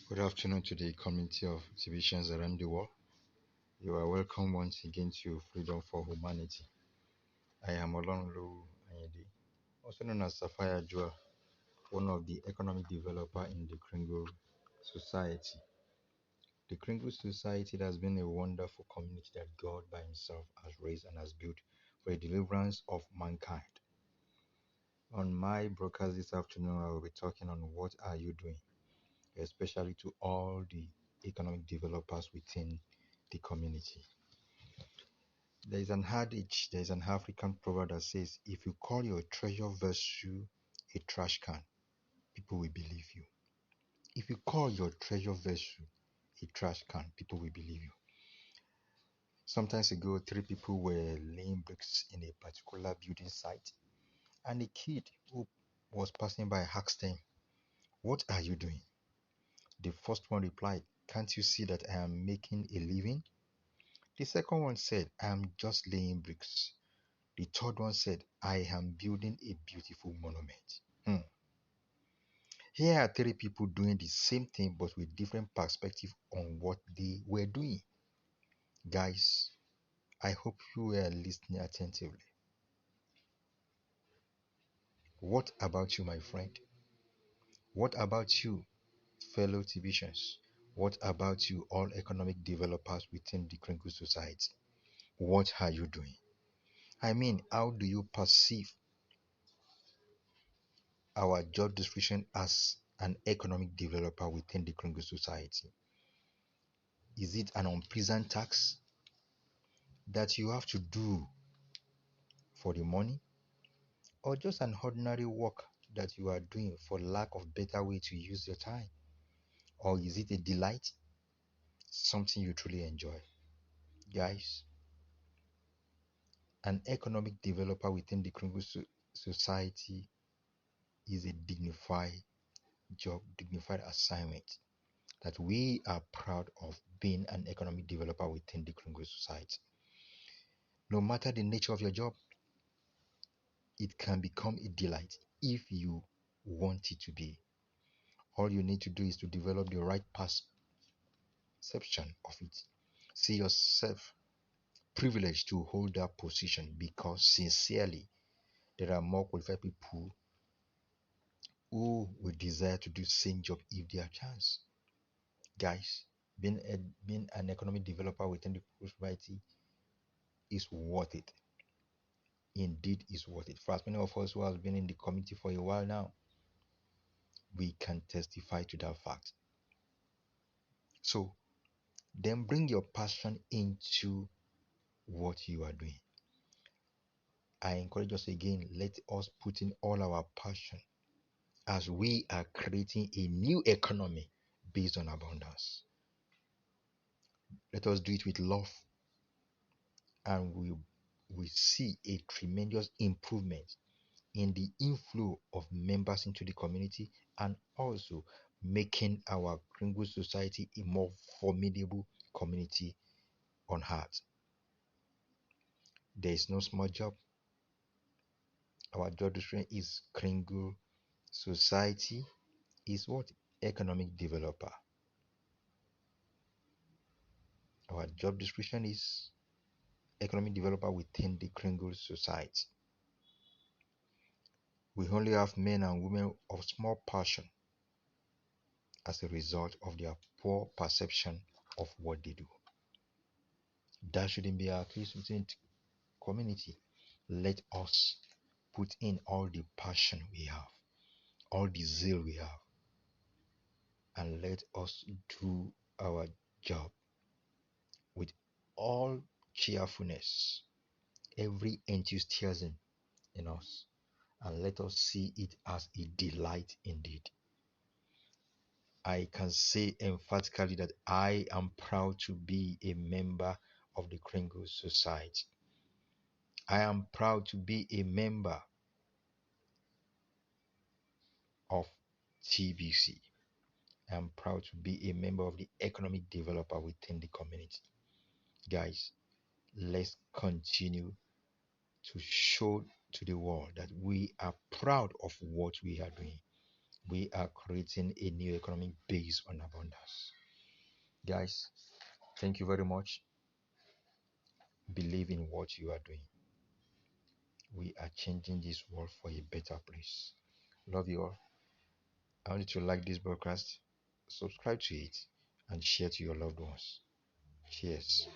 Good afternoon to the community of exhibitions around the world. You are welcome once again to Freedom for Humanity. I am Olonlu Ayede, also known as Sapphire Jewel, one of the economic developer in the Kringle Society. The Kringle Society has been a wonderful community that God by himself has raised and has built for the deliverance of mankind. On my broadcast this afternoon, I will be talking on what are you doing, especially to all the economic developers within the community. There is an adage, there is an African proverb that says, if you call your treasure vessel a trash can, people will believe you. If you call your treasure vessel a trash can, people will believe you. Sometimes ago, three people were laying bricks in a particular building site, and a kid who was passing by asked them, "What are you doing?" The first one replied, "Can't you see that I am making a living?" The second one said, "I am just laying bricks." The third one said, "I am building a beautiful monument." Here are three people doing the same thing but with different perspective on what they were doing. Guys, I hope you were listening attentively. What about you, my friend? What about you, fellow TBCans? What about you, all economic developers within the Kringle Society? What are you doing? I mean, how do you perceive our job description as an economic developer within the Kringle Society? Is it an unpleasant task that you have to do for the money, or just an ordinary work that you are doing for lack of better way to use your time? Or is it a delight, something you truly enjoy? Guys, an economic developer within the Kringle Society is a dignified job, dignified assignment that we are proud of being an economic developer within the Kringle Society. No matter the nature of your job, it can become a delight if you want it to be. All you need to do is to develop the right perception of it. See yourself privileged to hold that position, because sincerely there are more qualified people who will desire to do the same job if they have chance. Guys, being an economic developer within the society is worth it. Indeed is worth it. For as many of us who have been in the community for a while now, we can testify to that fact. So then bring your passion into what you are doing. I encourage us again, let us put in all our passion as we are creating a new economy based on abundance. Let us do it with love, and we see a tremendous improvement in the inflow of members into the community, and also making our Kringle Society a more formidable community on earth. There is no small job. Our job description is Kringle Society is what? Economic developer. Our job description is economic developer within the Kringle Society. We only have men and women of small passion as a result of their poor perception of what they do. That shouldn't be our case within the community. Let us put in all the passion we have, all the zeal we have, and let us do our job with all cheerfulness, every enthusiasm in us, and let us see it as a delight indeed. I can say emphatically that I am proud to be a member of the Kringle Society. I am proud to be a member of TBC. I am proud to be a member of the economic developer within the community. Guys, let's continue to show to the world that we are proud of what we are doing. We are creating a new economic base on abundance. Guys, thank you very much. Believe in what you are doing. We are changing this world for a better place. Love you all. I want you to like this broadcast, subscribe to it, and share to your loved ones. Cheers.